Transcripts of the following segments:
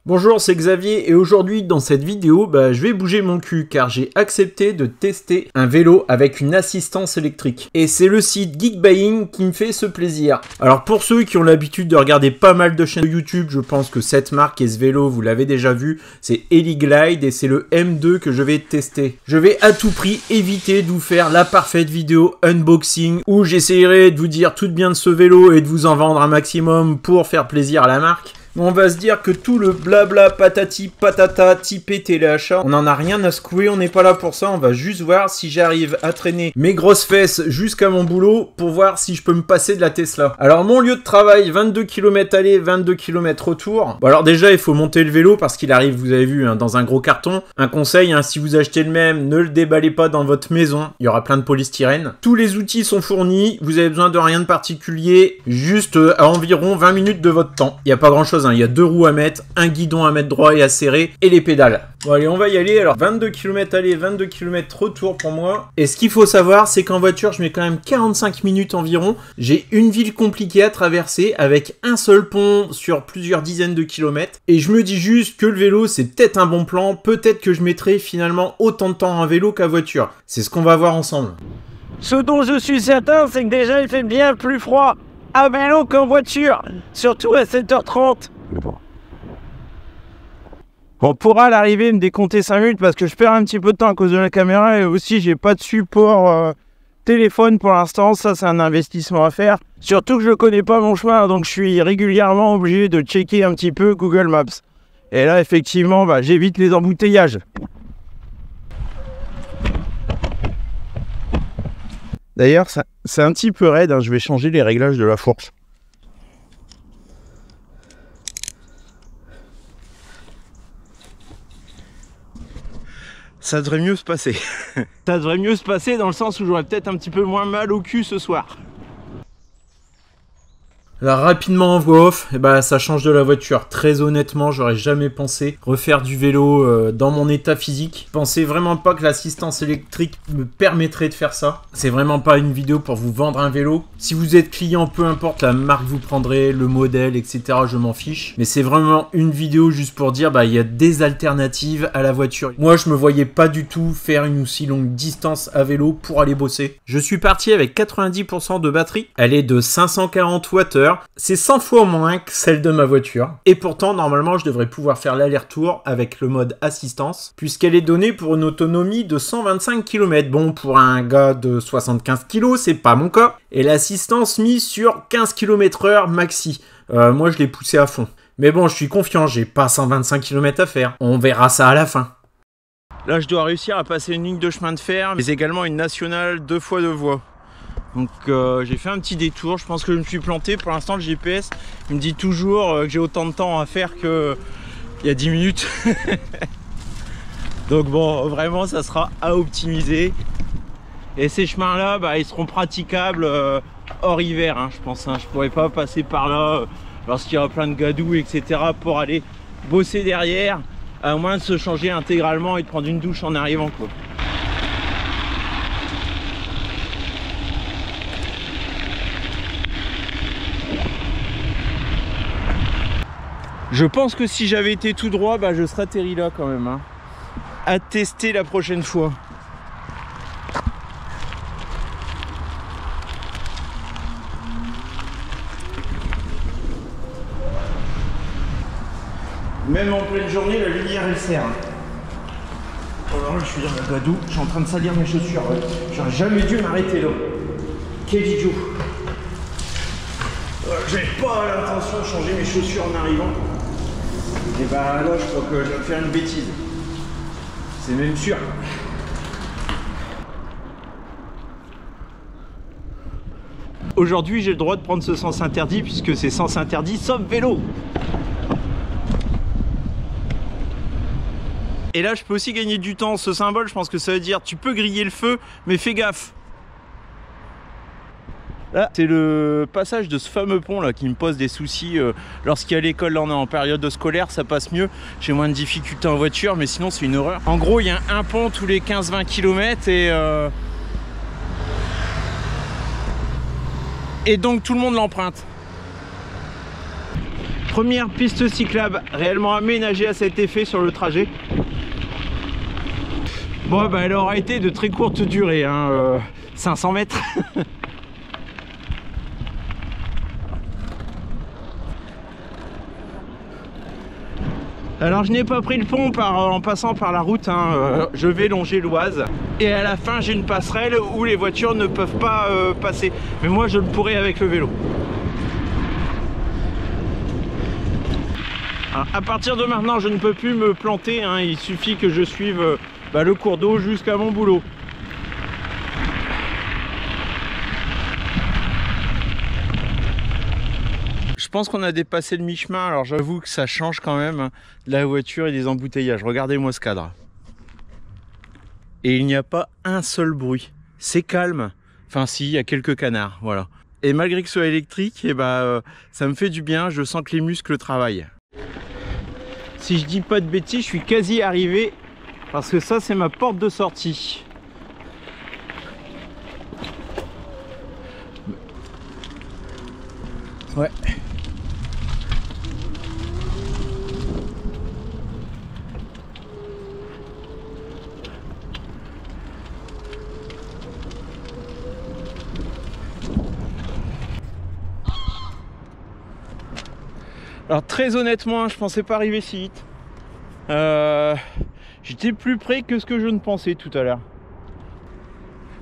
Bonjour, c'est Xavier et aujourd'hui dans cette vidéo, je vais bouger mon cul car j'ai accepté de tester un vélo avec une assistance électrique. Et c'est le site Geekbuying qui me fait ce plaisir. Alors pour ceux qui ont l'habitude de regarder pas mal de chaînes YouTube, je pense que cette marque et ce vélo, vous l'avez déjà vu, c'est Heliglide et c'est le M2 que je vais tester. Je vais à tout prix éviter de vous faire la parfaite vidéo unboxing où j'essayerai de vous dire tout de bien de ce vélo et de vous en vendre un maximum pour faire plaisir à la marque. On va se dire que tout le blabla patati patata typé téléachat, on n'en a rien à secouer, on n'est pas là pour ça, on va juste voir si j'arrive à traîner mes grosses fesses jusqu'à mon boulot pour voir si je peux me passer de la Tesla. Alors mon lieu de travail, 22 km aller, 22 km retour. Bon alors déjà il faut monter le vélo parce qu'il arrive, vous avez vu, dans un gros carton. Un conseil, si vous achetez le même, ne le déballez pas dans votre maison, il y aura plein de polystyrène. Tous les outils sont fournis, vous avez besoin de rien de particulier, juste à environ 20 minutes de votre temps. Il n'y a pas grand chose. Il y a deux roues à mettre, un guidon à mettre droit et à serrer, et les pédales. Bon allez, on va y aller. Alors 22 km aller, 22 km retour pour moi. Et ce qu'il faut savoir, c'est qu'en voiture, je mets quand même 45 minutes environ. J'ai une ville compliquée à traverser avec un seul pont sur plusieurs dizaines de kilomètres. Et je me dis juste que le vélo, c'est peut-être un bon plan. Peut-être que je mettrai finalement autant de temps en vélo qu'à voiture. C'est ce qu'on va voir ensemble. Ce dont je suis certain, c'est que déjà, il fait bien plus froid à vélo qu'en voiture. Surtout à 7h30. On pourra à l'arrivée me décompter 5 minutes parce que je perds un petit peu de temps à cause de la caméra et aussi j'ai pas de support téléphone pour l'instant, ça c'est un investissement à faire. Surtout que je connais pas mon chemin donc je suis régulièrement obligé de checker un petit peu Google Maps. Et là effectivement j'évite les embouteillages. D'ailleurs c'est un petit peu raide, je vais changer les réglages de la fourche. Ça devrait mieux se passer. Ça devrait mieux se passer dans le sens où j'aurais peut-être un petit peu moins mal au cul ce soir. Alors rapidement en voix off, ça change de la voiture. Très honnêtement, j'aurais jamais pensé refaire du vélo dans mon état physique. Je pensais vraiment pas que l'assistance électrique me permettrait de faire ça. C'est vraiment pas une vidéo pour vous vendre un vélo. Si vous êtes client, peu importe la marque que vous prendrez, le modèle, etc. je m'en fiche. Mais c'est vraiment une vidéo juste pour dire il y a des alternatives à la voiture. Moi je me voyais pas du tout faire une aussi longue distance à vélo pour aller bosser. Je suis parti avec 90% de batterie. Elle est de 540 Wh. C'est 100 fois moins que celle de ma voiture. Et pourtant, normalement, je devrais pouvoir faire l'aller-retour avec le mode assistance, puisqu'elle est donnée pour une autonomie de 125 km. Bon, pour un gars de 75 kg, c'est pas mon cas. Et l'assistance mise sur 15 km/h maxi. Moi, je l'ai poussé à fond. Mais bon, je suis confiant, j'ai pas 125 km à faire. On verra ça à la fin. Là, je dois réussir à passer une ligne de chemin de fer, mais également une nationale 2x2 voies. Donc j'ai fait un petit détour, je pense que je me suis planté. Pour l'instant le GPS il me dit toujours que j'ai autant de temps à faire qu'il y a 10 minutes. Donc bon, vraiment ça sera à optimiser. Et ces chemins là, ils seront praticables hors hiver, je pense. Je pourrais pas passer par là lorsqu'il y aura plein de gadous, etc. pour aller bosser derrière, à moins de se changer intégralement et de prendre une douche en arrivant, quoi. Je pense que si j'avais été tout droit, je serais atterri là quand même. À tester la prochaine fois. Même en pleine journée, la lumière elle sert. Alors là, je suis dans le gadou, je suis en train de salir mes chaussures. J'aurais jamais dû m'arrêter là. Quel idiot. J'avais pas l'intention de changer mes chaussures en arrivant. Et là je crois que je vais faire une bêtise. C'est même sûr. Aujourd'hui j'ai le droit de prendre ce sens interdit puisque c'est sens interdit sauf vélo. Et là je peux aussi gagner du temps. Ce symbole je pense que ça veut dire tu peux griller le feu mais fais gaffe. Là, c'est le passage de ce fameux pont là qui me pose des soucis. Lorsqu'il y a l'école, là on est en période scolaire, ça passe mieux. J'ai moins de difficultés en voiture, mais sinon c'est une horreur. En gros, il y a un pont tous les 15-20 km et donc tout le monde l'emprunte. Première piste cyclable réellement aménagée à cet effet sur le trajet. Bon, bah, elle aura été de très courte durée, hein, 500 mètres. Alors je n'ai pas pris le pont en passant par la route, hein. Je vais longer l'Oise et à la fin j'ai une passerelle où les voitures ne peuvent pas passer, mais moi je le pourrai avec le vélo. Alors, à partir de maintenant je ne peux plus me planter, hein. Il suffit que je suive le cours d'eau jusqu'à mon boulot. Je pense qu'on a dépassé le mi-chemin, alors j'avoue que ça change quand même, hein, de la voiture et des embouteillages. Regardez-moi ce cadre. Et il n'y a pas un seul bruit. C'est calme. Enfin si, il y a quelques canards, voilà. Et malgré que ce soit électrique, et ça me fait du bien, je sens que les muscles travaillent. Si je dis pas de bêtises, je suis quasi arrivé, parce que ça c'est ma porte de sortie. Ouais. Alors très honnêtement, je pensais pas arriver si vite. J'étais plus près que ce que je ne pensais tout à l'heure.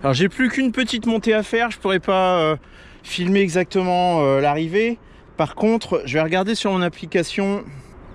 Alors j'ai plus qu'une petite montée à faire, je pourrais pas filmer exactement l'arrivée. Par contre, je vais regarder sur mon application.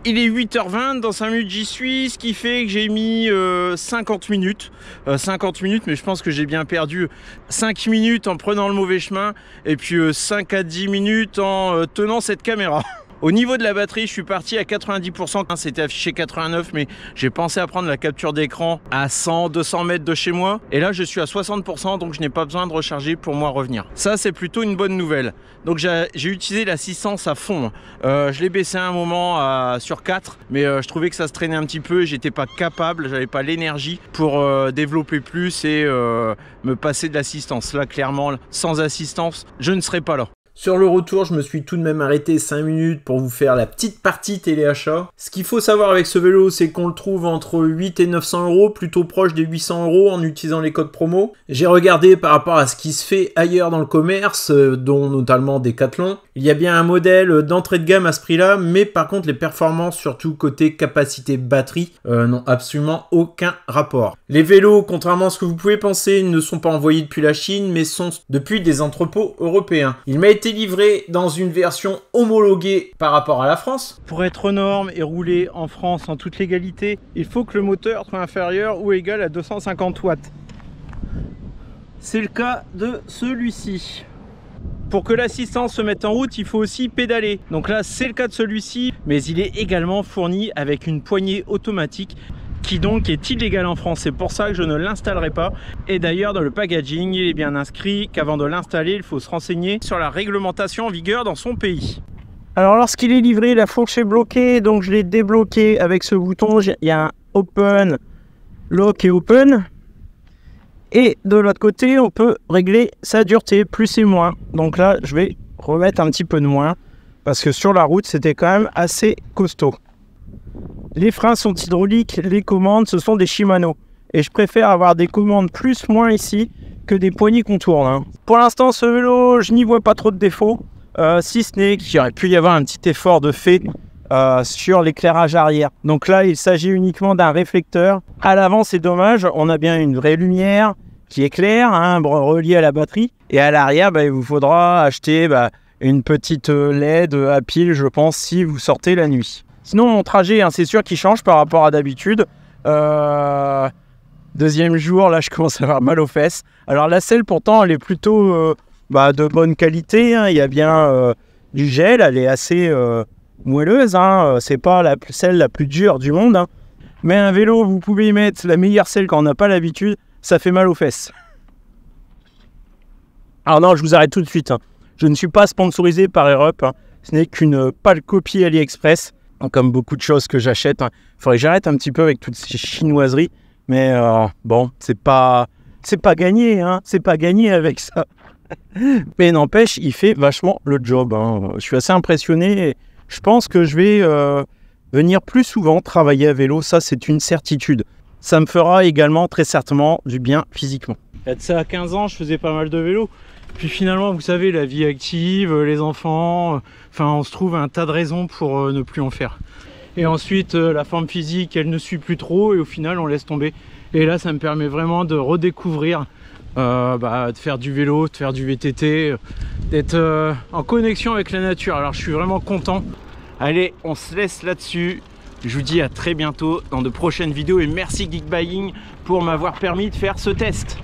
Il est 8h20, dans 5 minutes j'y suis, ce qui fait que j'ai mis 50 minutes. 50 minutes, mais je pense que j'ai bien perdu 5 minutes en prenant le mauvais chemin et puis 5 à 10 minutes en tenant cette caméra. Au niveau de la batterie, je suis parti à 90%, c'était affiché 89, mais j'ai pensé à prendre la capture d'écran à 100-200 mètres de chez moi. Et là, je suis à 60%, donc je n'ai pas besoin de recharger pour moi revenir. Ça, c'est plutôt une bonne nouvelle. Donc j'ai utilisé l'assistance à fond. Je l'ai baissé à un moment sur 4, mais je trouvais que ça se traînait un petit peu. J'étais pas capable, j'avais pas l'énergie pour développer plus et me passer de l'assistance. Là, clairement, sans assistance, je ne serais pas là. Sur le retour, je me suis tout de même arrêté 5 minutes pour vous faire la petite partie téléachat. Ce qu'il faut savoir avec ce vélo, c'est qu'on le trouve entre 8 et 900 euros, plutôt proche des 800 euros en utilisant les codes promo. J'ai regardé par rapport à ce qui se fait ailleurs dans le commerce, dont notamment Decathlon. Il y a bien un modèle d'entrée de gamme à ce prix-là, mais par contre les performances, surtout côté capacité batterie, n'ont absolument aucun rapport. Les vélos, contrairement à ce que vous pouvez penser, ne sont pas envoyés depuis la Chine, mais sont depuis des entrepôts européens. Il m'a été livré dans une version homologuée par rapport à la France. Pour être aux normes et rouler en France en toute légalité, il faut que le moteur soit inférieur ou égal à 250 watts. C'est le cas de celui-ci. Pour que l'assistance se mette en route, il faut aussi pédaler. Donc là, c'est le cas de celui-ci, mais il est également fourni avec une poignée automatique qui donc est illégal en France. C'est pour ça que je ne l'installerai pas. Et d'ailleurs, dans le packaging, il est bien inscrit qu'avant de l'installer, il faut se renseigner sur la réglementation en vigueur dans son pays. Alors, lorsqu'il est livré, la fourche est bloquée, donc je l'ai débloqué avec ce bouton. Il y a un Open, Lock et Open. Et de l'autre côté, on peut régler sa dureté, plus et moins. Donc là, je vais remettre un petit peu de moins, parce que sur la route, c'était quand même assez costaud. Les freins sont hydrauliques, les commandes, ce sont des Shimano. Et je préfère avoir des commandes plus-moins ici que des poignées qu'on tourne, hein. Pour l'instant, ce vélo, je n'y vois pas trop de défauts. Si ce n'est qu'il aurait pu y avoir un petit effort de fait sur l'éclairage arrière. Donc là, il s'agit uniquement d'un réflecteur. À l'avant, c'est dommage, on a bien une vraie lumière qui éclaire, hein, reliée à la batterie. Et à l'arrière, il vous faudra acheter une petite LED à pile, je pense, si vous sortez la nuit. Sinon, mon trajet, hein, c'est sûr qu'il change par rapport à d'habitude. Deuxième jour, là, je commence à avoir mal aux fesses. Alors, la selle, pourtant, elle est plutôt de bonne qualité, hein. Il y a bien du gel, elle est assez moelleuse, hein. C'est pas la selle la plus dure du monde, hein. Mais un vélo, vous pouvez y mettre la meilleure selle quand on n'a pas l'habitude, ça fait mal aux fesses. Alors non, je vous arrête tout de suite, hein. Je ne suis pas sponsorisé par Aerup, hein. Ce n'est qu'une pâle copie AliExpress. Comme beaucoup de choses que j'achète, hein. Il faudrait que j'arrête un petit peu avec toutes ces chinoiseries. Mais bon, c'est pas gagné, hein. C'est pas gagné avec ça. Mais n'empêche, il fait vachement le job, hein. Je suis assez impressionné je pense que je vais venir plus souvent travailler à vélo, ça c'est une certitude. Ça me fera également très certainement du bien physiquement. Il y a de ça à 15 ans, je faisais pas mal de vélo. Puis finalement, vous savez, la vie active, les enfants, enfin on se trouve un tas de raisons pour ne plus en faire. Et ensuite, la forme physique, elle ne suit plus trop et au final, on laisse tomber. Et là, ça me permet vraiment de redécouvrir, de faire du vélo, de faire du VTT, d'être en connexion avec la nature. Alors, je suis vraiment content. Allez, on se laisse là-dessus. Je vous dis à très bientôt dans de prochaines vidéos et merci Geekbuying pour m'avoir permis de faire ce test.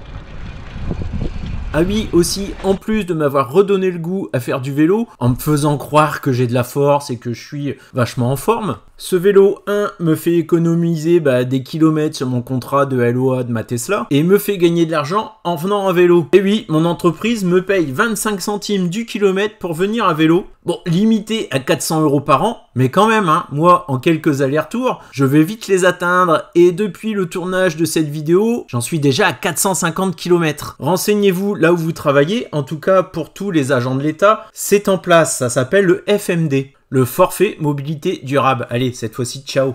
Ah oui, aussi, en plus de m'avoir redonné le goût à faire du vélo, en me faisant croire que j'ai de la force et que je suis vachement en forme, ce vélo, me fait économiser des kilomètres sur mon contrat de LOA de ma Tesla et me fait gagner de l'argent en venant à vélo. Et oui, mon entreprise me paye 25 centimes du kilomètre pour venir à vélo. Bon, limité à 400 € par an, mais quand même, moi, en quelques allers-retours, je vais vite les atteindre et depuis le tournage de cette vidéo, j'en suis déjà à 450 km. Renseignez-vous là où vous travaillez, en tout cas pour tous les agents de l'État, c'est en place, ça s'appelle le FMD. Le forfait mobilité durable. Allez, cette fois-ci, ciao.